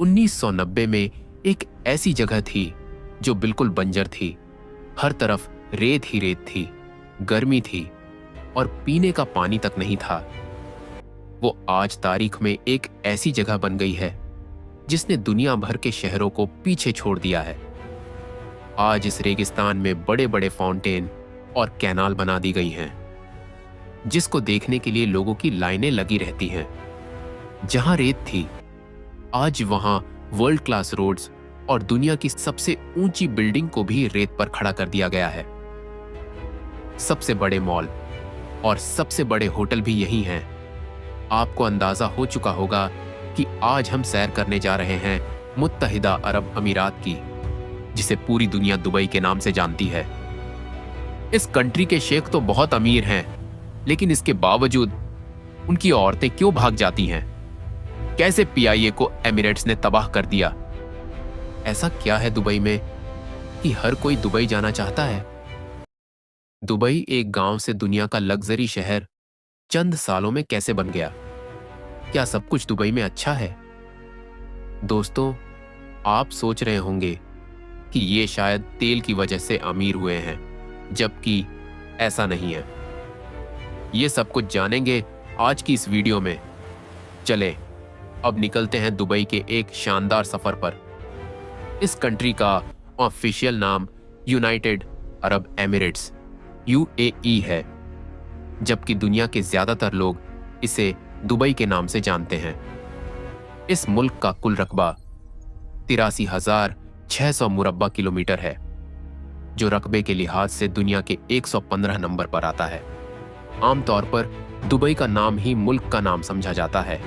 1990 में एक ऐसी जगह थी जो बिल्कुल बंजर थी। हर तरफ रेत ही रेत थी, गर्मी थी और पीने का पानी तक नहीं था। वो आज तारीख में एक ऐसी जगह बन गई है जिसने दुनिया भर के शहरों को पीछे छोड़ दिया है। आज इस रेगिस्तान में बड़े बड़े फाउंटेन और कैनाल बना दी गई हैं, जिसको देखने के लिए लोगों की लाइनें लगी रहती हैं। जहां रेत थी, आज वहां वर्ल्ड क्लास रोड्स और दुनिया की सबसे ऊंची बिल्डिंग को भी रेत पर खड़ा कर दिया गया है। सबसे बड़े मॉल और सबसे बड़े होटल भी यही हैं। आपको अंदाजा हो चुका होगा कि आज हम सैर करने जा रहे हैं मुत्तहिदा अरब अमीरात की, जिसे पूरी दुनिया दुबई के नाम से जानती है। इस कंट्री के शेख तो बहुत अमीर हैं, लेकिन इसके बावजूद उनकी औरतें क्यों भाग जाती हैं? कैसे पीआईए को एमिरेट्स ने तबाह कर दिया? ऐसा क्या है दुबई में कि हर कोई दुबई जाना चाहता है? दुबई एक गांव से दुनिया का लग्जरी शहर चंद सालों में कैसे बन गया? क्या सब कुछ दुबई में अच्छा है? दोस्तों, आप सोच रहे होंगे कि ये शायद तेल की वजह से अमीर हुए हैं, जबकि ऐसा नहीं है। ये सब कुछ जानेंगे आज की इस वीडियो में। चलें, अब निकलते हैं दुबई के एक शानदार सफर पर। इस कंट्री का ऑफिशियल नाम यूनाइटेड अरब एमिरेट्स UAE है, जबकि दुनिया के ज्यादातर लोग इसे दुबई के नाम से जानते हैं। इस मुल्क का कुल रकबा 83,600 मुरब्बा किलोमीटर है, जो रकबे के लिहाज से दुनिया के 115 नंबर पर आता है। आमतौर पर दुबई का नाम ही मुल्क का नाम समझा जाता है,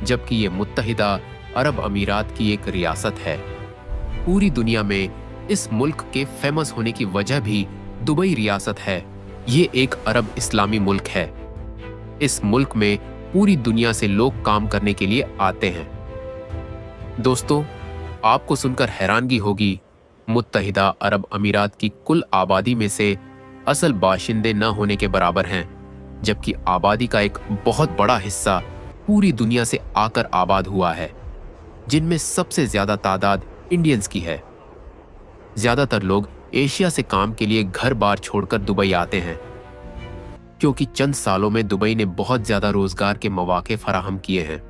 जबकि ये मुत्तहिदा अरब अमीरात की एक रियासत है। पूरी दुनिया में इस मुल्क के फेमस होने की वजह भी दुबई रियासत है। ये एक अरब इस्लामी मुल्क है। इस मुल्क में पूरी दुनिया से लोग काम करने के लिए आते हैं। दोस्तों, आपको सुनकर हैरानगी होगी, मुत्तहिदा अरब अमीरात की कुल आबादी में से असल बाशिंदे न होने के बराबर हैं, जबकि आबादी का एक बहुत बड़ा हिस्सा पूरी दुनिया से आकर आबाद हुआ है, जिनमें सबसे ज्यादा तादाद इंडियंस की है। ज्यादातर लोग एशिया से काम के लिए घर बार छोड़कर दुबई आते हैं, क्योंकि चंद सालों में दुबई ने बहुत ज्यादा रोजगार के मौके फराहम किए हैं।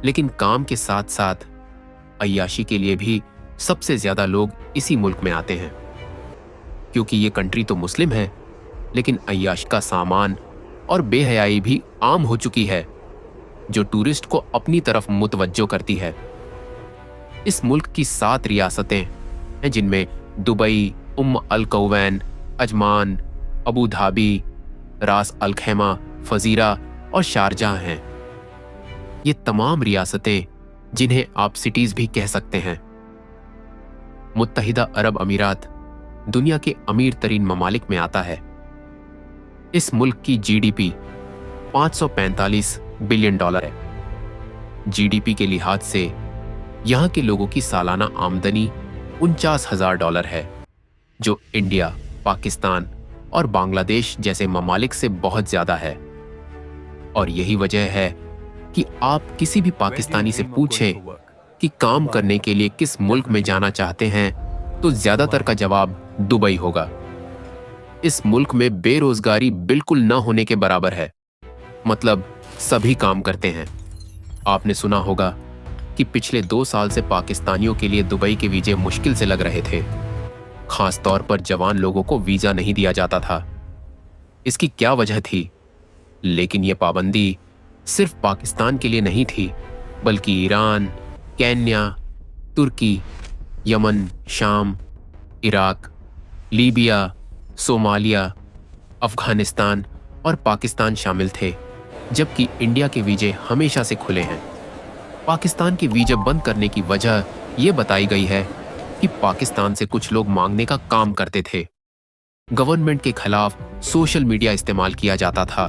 लेकिन काम के साथ साथ अय्याशी के लिए भी सबसे ज्यादा लोग इसी मुल्क में आते हैं, क्योंकि ये कंट्री तो मुस्लिम है, लेकिन अय्याश का सामान और बेहयाई भी आम हो चुकी है, जो टूरिस्ट को अपनी तरफ मुतवज्जो करती है। इस मुल्क की 7 रियासतें हैं, जिनमें दुबई, अल कौवैन, अजमान, अबू धाबी, रास अल खैमा, फजीरा और शारजाह हैं। ये तमाम रियासतें, जिन्हें आप सिटीज भी कह सकते हैं। मुत्तहिदा अरब अमीरात दुनिया के अमीर तरीन ममालिक में आता है। इस मुल्क की GDP 545 बिलियन डॉलर है। GDP के लिहाज से यहां के लोगों की सालाना आमदनी 49,000 डॉलर है, जो इंडिया, पाकिस्तान और बांग्लादेश जैसे ममालिक से बहुत ज्यादा है। और यही वजह है कि आप किसी भी पाकिस्तानी से पूछें कि काम करने के लिए किस मुल्क में जाना चाहते हैं, तो ज्यादातर का जवाब दुबई होगा। इस मुल्क में बेरोजगारी बिल्कुल न होने के बराबर है, मतलब सभी काम करते हैं। आपने सुना होगा कि पिछले 2 साल से पाकिस्तानियों के लिए दुबई के वीजे मुश्किल से लग रहे थे। खास तौर पर जवान लोगों को वीजा नहीं दिया जाता था। इसकी क्या वजह थी? लेकिन यह पाबंदी सिर्फ पाकिस्तान के लिए नहीं थी, बल्कि ईरान, केन्या, तुर्की, यमन, शाम, इराक, लीबिया, सोमालिया, अफगानिस्तान और पाकिस्तान शामिल थे, जबकि इंडिया के वीजे हमेशा से खुले हैं। पाकिस्तान के वीजा बंद करने की वजह यह बताई गई है कि पाकिस्तान से कुछ लोग मांगने का काम करते थे। गवर्नमेंट के खिलाफ सोशल मीडिया इस्तेमाल किया जाता था,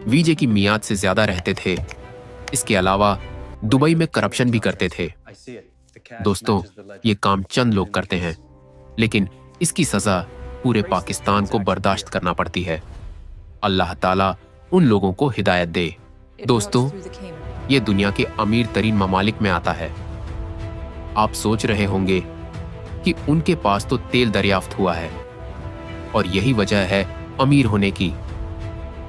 वीजे की मियाद से ज्यादा रहते थे। इसके अलावा दुबई में करप्शन भी करते थे। दोस्तों, ये काम चंद लोग करते हैं, लेकिन इसकी सजा पूरे पाकिस्तान को बर्दाश्त करना पड़ती है। अल्लाह ताला उन लोगों को हिदायत दे। दोस्तों, ये दुनिया के अमीर तरीन ममालिक में आता है। आप सोच रहे होंगे कि उनके पास तो तेल दरियाफ्त हुआ है और यही वजह है अमीर होने की,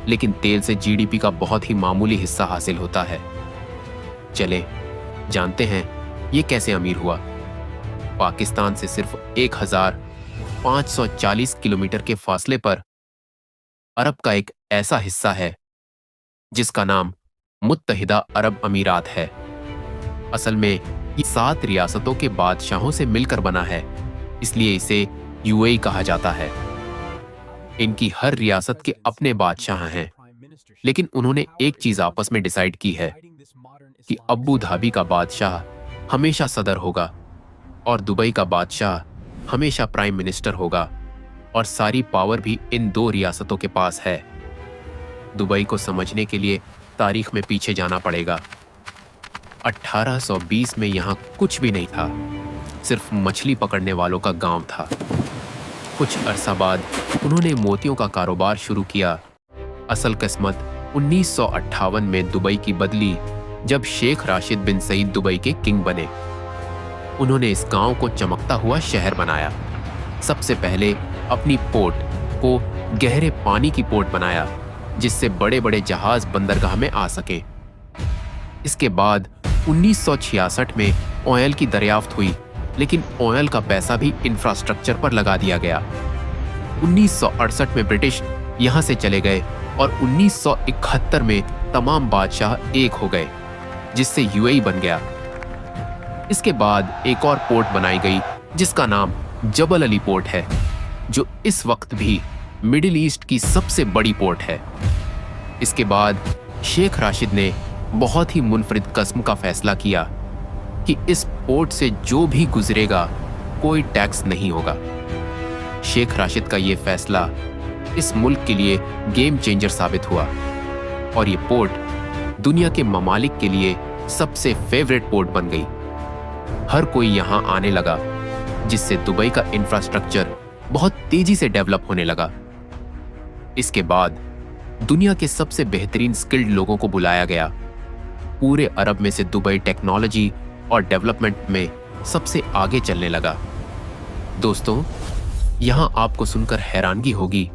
लेकिन तेल से जीडीपी का बहुत ही मामूली हिस्सा हासिल होता है। चले जानते हैं ये कैसे अमीर हुआ। पाकिस्तान से सिर्फ 1540 किलोमीटर के फासले पर अरब का एक ऐसा हिस्सा है जिसका नाम मुत्तहिदा अरब अमीरात है। असल में ये 7 रियासतों के बादशाहों से मिलकर बना है, इसलिए इसे यूएई कहा जाता है। इनकी हर रियासत के अपने बादशाह हैं, लेकिन उन्होंने एक चीज आपस में डिसाइड की है कि अबू धाबी का बादशाह हमेशा सदर होगा और दुबई का बादशाह हमेशा प्राइम मिनिस्टर होगा, और सारी पावर भी इन 2 रियासतों के पास है। दुबई को समझने के लिए तारीख में पीछे जाना पड़ेगा। 1820 में यहां कुछ भी नहीं था, सिर्फ मछली पकड़ने वालों का गांव था। कुछ अरसा बाद उन्होंने मोतियों का कारोबार शुरू किया। असल किस्मत 1958 में दुबई की बदली जब शेख राशिद बिन सईद दुबई के किंग बने। उन्होंने इस गांव को चमकता हुआ शहर बनाया। सबसे पहले अपनी पोर्ट को गहरे पानी की पोर्ट बनाया, जिससे बड़े बड़े जहाज बंदरगाह में आ सके। इसके बाद 1966 में ऑयल की दरियाफ्त हुई, लेकिन ऑयल का पैसा भी इंफ्रास्ट्रक्चर पर लगा दिया गया। 1968 में ब्रिटिश यहां से चले गए और 1971 में तमाम बादशाह एक हो गए, जिससे यूएई बन गया। इसके बाद एक और पोर्ट बनाई गई जिसका नाम जबल अली पोर्ट है, जो इस वक्त भी मिडिल ईस्ट की सबसे बड़ी पोर्ट है। इसके बाद शेख राशिद ने बहुत ही मुनफरिद कस्म का फैसला किया कि इस पोर्ट से जो भी गुजरेगा कोई टैक्स नहीं होगा। शेख राशिद का यह फैसला इस मुल्क के लिए गेम चेंजर साबित हुआ और ये पोर्ट दुनिया के ममालिक के लिए सबसे फेवरेट पोर्ट बन गई। हर कोई यहां आने लगा, जिससे दुबई का इंफ्रास्ट्रक्चर बहुत तेजी से डेवलप होने लगा। इसके बाद दुनिया के सबसे बेहतरीन स्किल्ड लोगों को बुलाया गया। पूरे अरब में से दुबई टेक्नोलॉजी और डेवलपमेंट में सबसे आगे चलने लगा। दोस्तों, यहां आपको सुनकर हैरानगी होगी,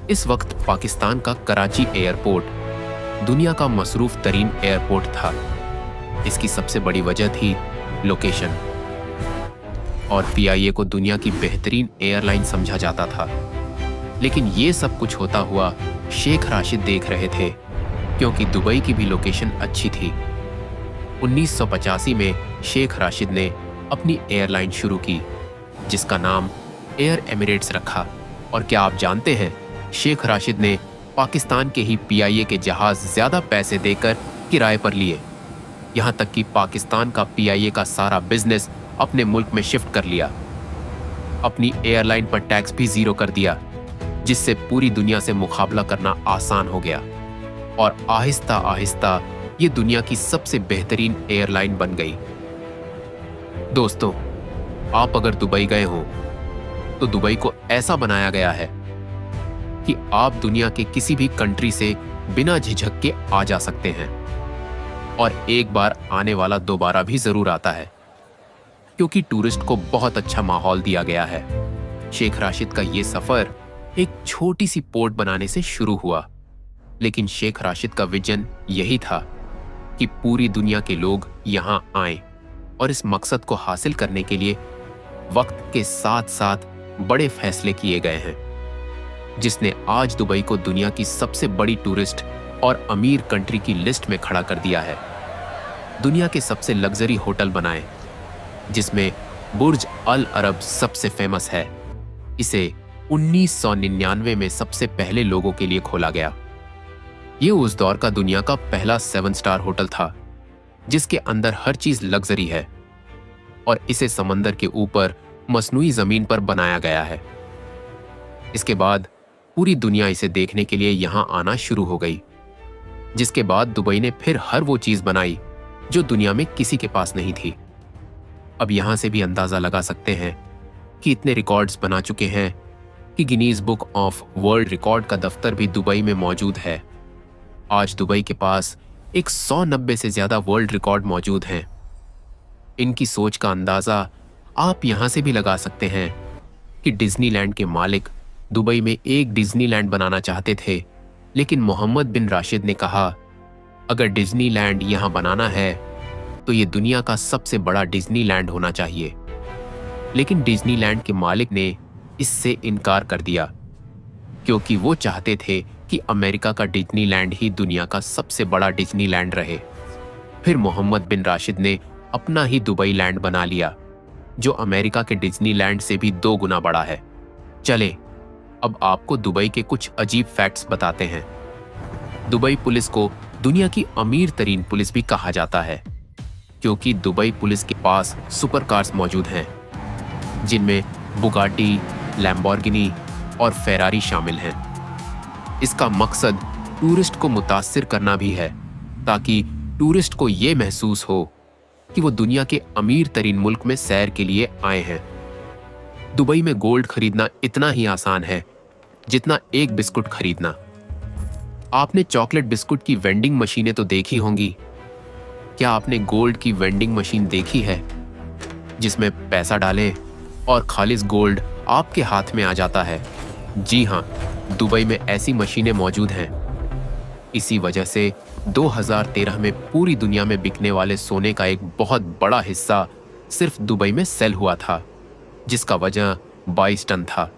इस वक्त पाकिस्तान का कराची एयरपोर्ट दुनिया का मसरूफ तरीन एयरपोर्ट था। इसकी सबसे बड़ी वजह थी लोकेशन, और पीआईए को दुनिया की बेहतरीन एयरलाइन समझा जाता था। लेकिन ये सब कुछ होता हुआ शेख राशिद देख रहे थे, क्योंकि दुबई की भी लोकेशन अच्छी थी। 1985 में शेख राशिद ने अपनी एयरलाइन शुरू की, जिसका नाम एयर एमिरेट्स रखा। और क्या आप जानते हैं, शेख राशिद ने पाकिस्तान के ही पीआईए के जहाज ज्यादा पैसे देकर किराए पर लिए। यहां तक कि पाकिस्तान का पीआईए का सारा बिजनेस अपने मुल्क में शिफ्ट कर लिया। अपनी एयरलाइन पर टैक्स भी 0 कर दिया, जिससे पूरी दुनिया से मुकाबला करना आसान हो गया, और आहिस्ता आहिस्ता ये दुनिया की सबसे बेहतरीन एयरलाइन बन गई। दोस्तों, आप अगर दुबई गए हो तो दुबई को ऐसा बनाया गया है कि आप दुनिया के किसी भी कंट्री से बिना झिझक के आ जा सकते हैं, और एक बार आने वाला दोबारा भी जरूर आता है, क्योंकि टूरिस्ट को बहुत अच्छा माहौल दिया गया है। शेख राशिद का ये सफर एक छोटी सी पोर्ट बनाने से शुरू हुआ, लेकिन शेख राशिद का विजन यही था कि पूरी दुनिया के लोग यहां आएं, और इस मकसद को हासिल करने के लिए वक्त के साथ साथ बड़े फैसले किए गए हैं, जिसने आज दुबई को दुनिया की सबसे बड़ी टूरिस्ट और अमीर कंट्री की लिस्ट में खड़ा कर दिया है। दुनिया के सबसे लग्जरी होटल बनाए, जिसमें बुर्ज अल अरब सबसे फेमस है। इसे 1999 में सबसे पहले लोगों के लिए खोला गया। ये उस दौर का दुनिया का पहला 7 स्टार होटल था, जिसके अंदर हर चीज लग्जरी है, और इसे समंदर के ऊपर मसनूई जमीन पर बनाया गया है। इसके बाद पूरी दुनिया इसे देखने के लिए यहां आना शुरू हो गई, जिसके बाद दुबई ने फिर हर वो चीज बनाई जो दुनिया में किसी के पास नहीं थी। अब यहां से भी अंदाजा लगा सकते हैं कि इतने रिकॉर्ड्स बना चुके हैं कि Guinness book of world record का दफ्तर भी दुबई में मौजूद है। आज दुबई के पास 190 से ज्यादा वर्ल्ड रिकॉर्ड मौजूद हैं। इनकी सोच का अंदाजा आप यहां से भी लगा सकते हैं कि डिज्नीलैंड के मालिक दुबई में एक डिज्नीलैंड बनाना चाहते थे, लेकिन मोहम्मद बिन राशिद ने कहा, अगर डिज्नीलैंड यहां बनाना है तो ये दुनिया का सबसे बड़ा डिज्नीलैंड होना चाहिए। लेकिन डिज्नीलैंड के मालिक ने इससे इनकार कर दिया, क्योंकि वो चाहते थे कि अमेरिका का डिज्नीलैंड ही दुनिया का सबसे बड़ा डिज्नीलैंड रहे। फिर मोहम्मद बिन राशिद ने अपना ही दुबई लैंड बना लिया, जो अमेरिका के डिज्नीलैंड से भी 2 गुना बड़ा है। चले अब आपको दुबई के कुछ अजीब फैक्ट्स बताते हैं। दुबई पुलिस को दुनिया की अमीर तरीन पुलिस भी कहा जाता है, क्योंकि दुबई पुलिस के पास सुपर कार्स मौजूद हैं, जिनमें बुगाटी, लैम्बोर्गिनी और फेरारी शामिल हैं। इसका मकसद टूरिस्ट को मुतासिर करना भी है, ताकि टूरिस्ट को यह महसूस हो कि वो दुनिया के अमीर तरीन मुल्क में सैर के लिए आए हैं। दुबई में गोल्ड खरीदना इतना ही आसान है जितना एक बिस्कुट खरीदना। आपने चॉकलेट बिस्कुट की वेंडिंग मशीनें तो देखी होंगी। क्या आपने गोल्ड की वेंडिंग मशीन देखी है, जिसमें पैसा डालें और खालिस गोल्ड आपके हाथ में आ जाता है? जी हां, दुबई में ऐसी मशीनें मौजूद हैं। इसी वजह से 2013 में पूरी दुनिया में बिकने वाले सोने का एक बहुत बड़ा हिस्सा सिर्फ दुबई में सेल हुआ था, जिसका वजन 22 टन था।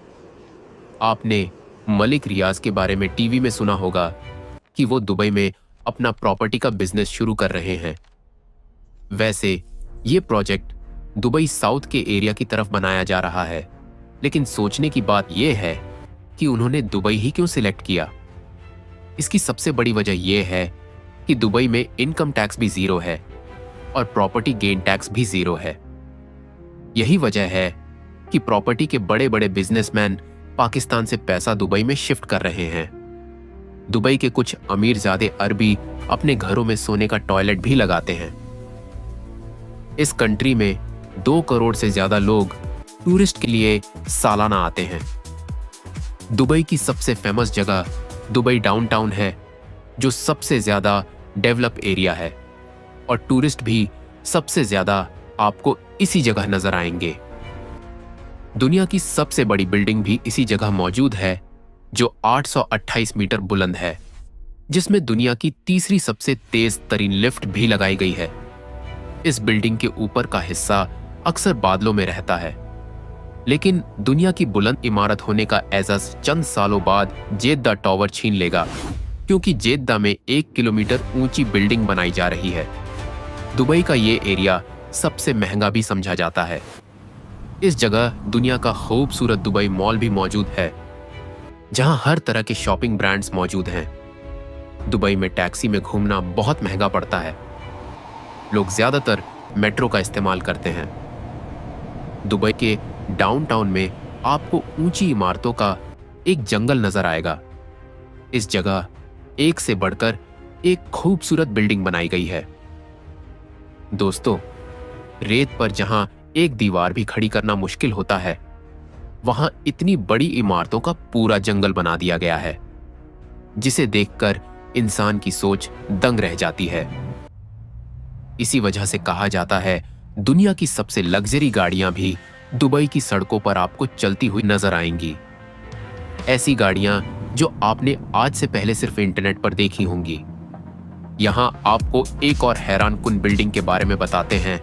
आपने मलिक रियाज के बारे में टीवी में सुना होगा कि वो दुबई में अपना प्रॉपर्टी का बिजनेस शुरू कर रहे हैं। वैसे ये प्रोजेक्ट दुबई साउथ के एरिया की तरफ बनाया जा रहा है, लेकिन सोचने की बात यह है कि उन्होंने दुबई ही क्यों सिलेक्ट किया। इसकी सबसे बड़ी वजह यह है कि दुबई में इनकम टैक्स भी 0 है और प्रॉपर्टी गेन टैक्स भी 0 है। यही वजह है कि प्रॉपर्टी के बड़े बड़े बिजनेसमैन पाकिस्तान से पैसा दुबई में शिफ्ट कर रहे हैं। दुबई के कुछ अमीरजादे अरबी अपने घरों में सोने का टॉयलेट भी लगाते हैं। इस कंट्री में 2 करोड़ से ज्यादा लोग टूरिस्ट के लिए सालाना आते हैं। दुबई की सबसे फेमस जगह दुबई डाउनटाउन है, जो सबसे ज्यादा डेवलप एरिया है, और टूरिस्ट भी सबसे ज्यादा आपको इसी जगह नजर आएंगे। दुनिया की सबसे बड़ी बिल्डिंग भी इसी जगह मौजूद है, जो 828 मीटर बुलंद है, जिसमें दुनिया की तीसरी सबसे तेज तरीन लिफ्ट भी लगाई गई है। इस बिल्डिंग के ऊपर का हिस्सा अक्सर बादलों में रहता है, लेकिन दुनिया की बुलंद इमारत होने का एजाज चंद सालों बाद जेद्दा टॉवर छीन लेगा, क्योंकि जेद्दा में 1 किलोमीटर ऊंची बिल्डिंग बनाई जा रही है। दुबई का ये एरिया सबसे महंगा भी समझा जाता है। इस जगह दुनिया का खूबसूरत दुबई मॉल भी मौजूद है, जहां हर तरह के शॉपिंग ब्रांड्स मौजूद हैं। दुबई में टैक्सी में घूमना बहुत महंगा पड़ता है। लोग ज्यादातर मेट्रो का इस्तेमाल करते हैं। दुबई के डाउनटाउन में आपको ऊंची इमारतों का एक जंगल नजर आएगा। इस जगह एक से बढ़कर एक खूबसूरत बिल्डिंग बनाई गई है। दोस्तों, रेत पर जहां एक दीवार भी खड़ी करना मुश्किल होता है, वहां इतनी बड़ी इमारतों का पूरा जंगल बना दिया गया है, जिसे देखकर इंसान की सोच दंग रह जाती है। इसी वजह से कहा जाता है, दुनिया की सबसे लग्जरी गाड़ियां भी दुबई की सड़कों पर आपको चलती हुई नजर आएंगी। ऐसी गाड़ियां जो आपने आज से पहले सिर्फ इंटरनेट पर देखी होंगी। यहां आपको एक और हैरानकुन बिल्डिंग के बारे में बताते हैं,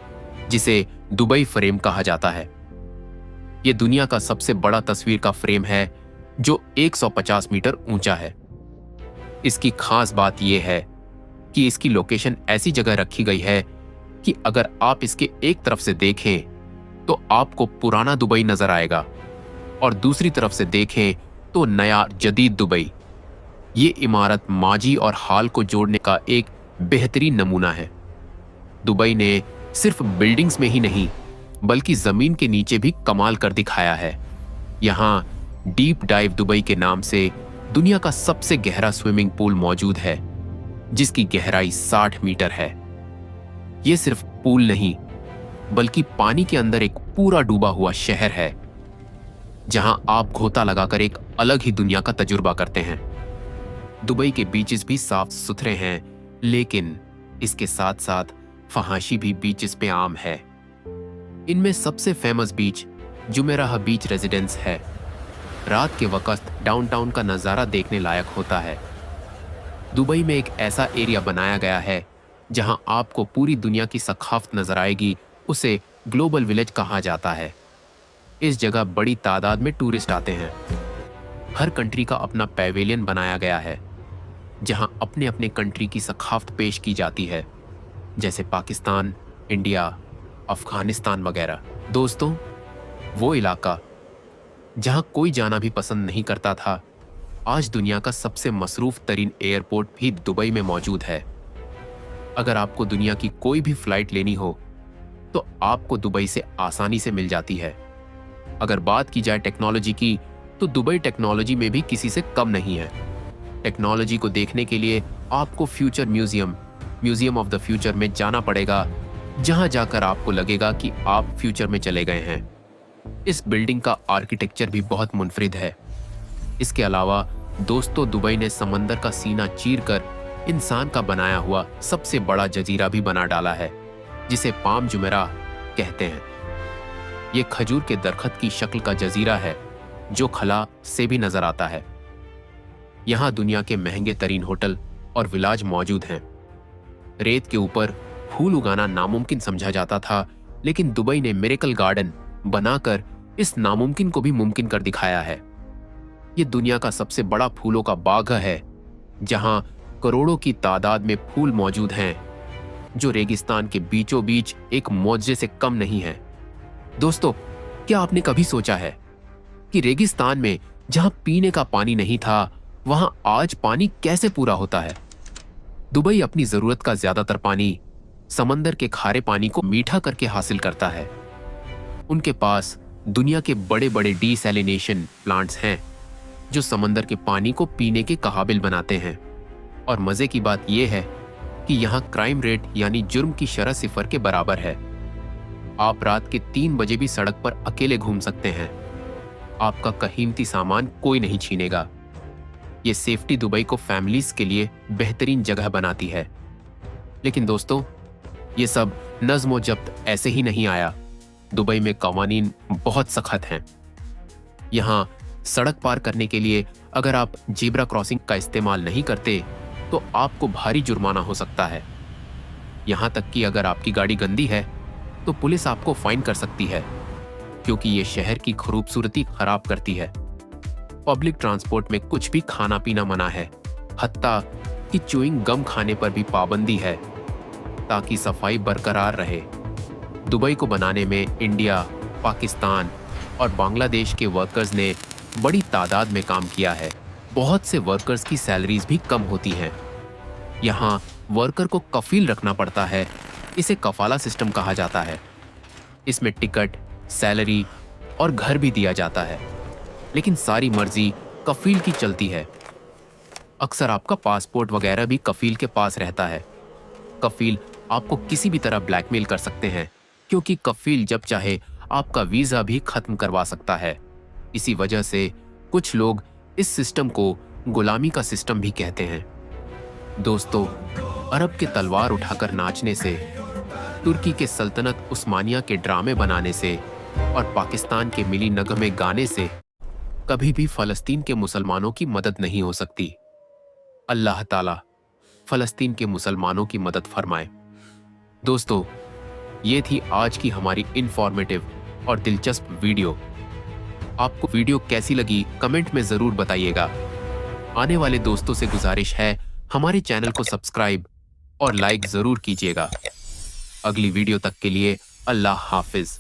जिसे दुबई फ्रेम कहा जाता है। यह दुनिया का सबसे बड़ा तस्वीर का फ्रेम है, जो 150 मीटर ऊंचा है। इसकी खास बात यह है कि इसकी लोकेशन ऐसी जगह रखी गई है कि अगर आप इसके एक तरफ से देखें तो आपको पुराना दुबई नजर आएगा, और दूसरी तरफ से देखें तो नया जदीद दुबई। ये इमारत माजी और हाल को जोड़ने का एक बेहतरीन नमूना है। दुबई ने सिर्फ बिल्डिंग्स में ही नहीं, बल्कि जमीन के नीचे भी कमाल कर दिखाया है। यहां डीप डाइव दुबई के नाम से दुनिया का सबसे गहरा स्विमिंग पूल मौजूद है, जिसकी गहराई 60 मीटर है। यह सिर्फ पूल नहीं, बल्कि पानी के अंदर एक पूरा डूबा हुआ शहर है, जहां आप गोता लगाकर एक अलग ही दुनिया का तजुर्बा करते हैं। दुबई के बीचेस भी साफ सुथरे हैं, लेकिन इसके साथ साथ फहाशी भी बीचेस पे आम है। इनमें सबसे फेमस बीच जुमेराह बीच रेजिडेंस है। रात के वक्त डाउनटाउन का नज़ारा देखने लायक होता है। दुबई में एक ऐसा एरिया बनाया गया है जहां आपको पूरी दुनिया की सखाफत नजर आएगी। उसे ग्लोबल विलेज कहा जाता है। इस जगह बड़ी तादाद में टूरिस्ट आते हैं। हर कंट्री का अपना पैवेलियन बनाया गया है जहां अपने अपने कंट्री की सखाफत पेश की जाती है, जैसे पाकिस्तान, इंडिया, अफगानिस्तान वगैरह। दोस्तों, वो इलाका जहां कोई जाना भी पसंद नहीं करता था, आज दुनिया का सबसे मसरूफ तरीन एयरपोर्ट भी दुबई में मौजूद है। अगर आपको दुनिया की कोई भी फ्लाइट लेनी हो तो आपको दुबई से आसानी से मिल जाती है। अगर बात की जाए टेक्नोलॉजी की, तो दुबई टेक्नोलॉजी में भी किसी से कम नहीं है। टेक्नोलॉजी को देखने के लिए आपको future museum of the future में जाना पड़ेगा, जहां जाकर आपको लगेगा कि आप फ्यूचर में चले गए हैं। इस बिल्डिंग का आर्किटेक्चर भी बहुत मुनफरिद है। इसके अलावा दोस्तों, दुबई ने समंदर का सीना चीरकर इंसान का बनाया हुआ सबसे बड़ा जजीरा भी बना डाला है, जिसे पाम जुमेराह कहते हैं। यह खजूर के दरख्त की शक्ल का जजीरा है जो खला से भी नजर आता है। यहां दुनिया के महंगे तरीन होटल और विलाज मौजूद हैं। रेत के ऊपर फूल उगाना नामुमकिन समझा जाता था, लेकिन दुबई ने मिरेकल गार्डन बनाकर इस नामुमकिन को भी मुमकिन कर दिखाया है। यह दुनिया का सबसे बड़ा फूलों का बाग है, जहां करोड़ों की तादाद में फूल मौजूद हैं, जो रेगिस्तान के बीचों बीच एक मौजे से कम नहीं है। दोस्तों, क्या आपने कभी सोचा है कि रेगिस्तान में जहां पीने का पानी नहीं था, वहां आज पानी कैसे पूरा होता है? दुबई अपनी जरूरत का ज्यादातर पानी समंदर के खारे पानी को मीठा करके हासिल करता है। उनके पास दुनिया के बड़े बड़े डीसैलिनेशन प्लांट्स हैं जो समंदर के पानी को पीने के काबिल बनाते हैं। और मजे की बात यह है कि यहाँ क्राइम रेट यानी जुर्म की शरह सिफर के बराबर है। आप रात के 3 बजे भी सड़क पर अकेले घूम सकते हैं। आपका कीमती सामान कोई नहीं छीनेगा। ये सेफ्टी दुबई को फैमिलीज के लिए बेहतरीन जगह बनाती है। लेकिन दोस्तों, ये सब नज्म व जब्त ऐसे ही नहीं आया। दुबई में कवानीन बहुत सख्त हैं। यहाँ सड़क पार करने के लिए अगर आप जेब्रा क्रॉसिंग का इस्तेमाल नहीं करते तो आपको भारी जुर्माना हो सकता है। यहाँ तक कि अगर आपकी गाड़ी गंदी है तो पुलिस आपको फाइन कर सकती है, क्योंकि ये शहर की खूबसूरती खराब करती है। पब्लिक ट्रांसपोर्ट में कुछ भी खाना पीना मना है, हत्ता कि च्युइंग गम खाने पर भी पाबंदी है, ताकि सफाई बरकरार रहे। दुबई को बनाने में इंडिया, पाकिस्तान और बांग्लादेश के वर्कर्स ने बड़ी तादाद में काम किया है। बहुत से वर्कर्स की सैलरीज भी कम होती हैं। यहाँ वर्कर को कफील रखना पड़ता है। इसे कफाला सिस्टम कहा जाता है। इसमें टिकट, सैलरी और घर भी दिया जाता है, लेकिन सारी मर्जी कफील की चलती है। अक्सर आपका पासपोर्ट वगैरह भी कफील के पास रहता है। कफील आपको किसी भी तरह ब्लैकमेल कर सकते हैं, क्योंकि कफील जब चाहे आपका वीजा भी खत्म करवा सकता है। इसी वजह से कुछ लोग इस सिस्टम को गुलामी का सिस्टम भी कहते हैं। दोस्तों, अरब के तलवार उठाकर नाचने से, तुर्की के सल्तनत उस्मानिया के ड्रामे बनाने से और पाकिस्तान के मिली नगमे गाने से कभी भी फलस्तीन के मुसलमानों की मदद नहीं हो सकती। अल्लाह ताला फलस्तीन के मुसलमानों की मदद फरमाए। दोस्तों, ये थी आज की हमारी इंफॉर्मेटिव और दिलचस्प वीडियो। आपको वीडियो कैसी लगी कमेंट में जरूर बताइएगा। आने वाले दोस्तों से गुजारिश है, हमारे चैनल को सब्सक्राइब और लाइक जरूर कीजिएगा। अगली वीडियो तक के लिए अल्लाह हाफिज।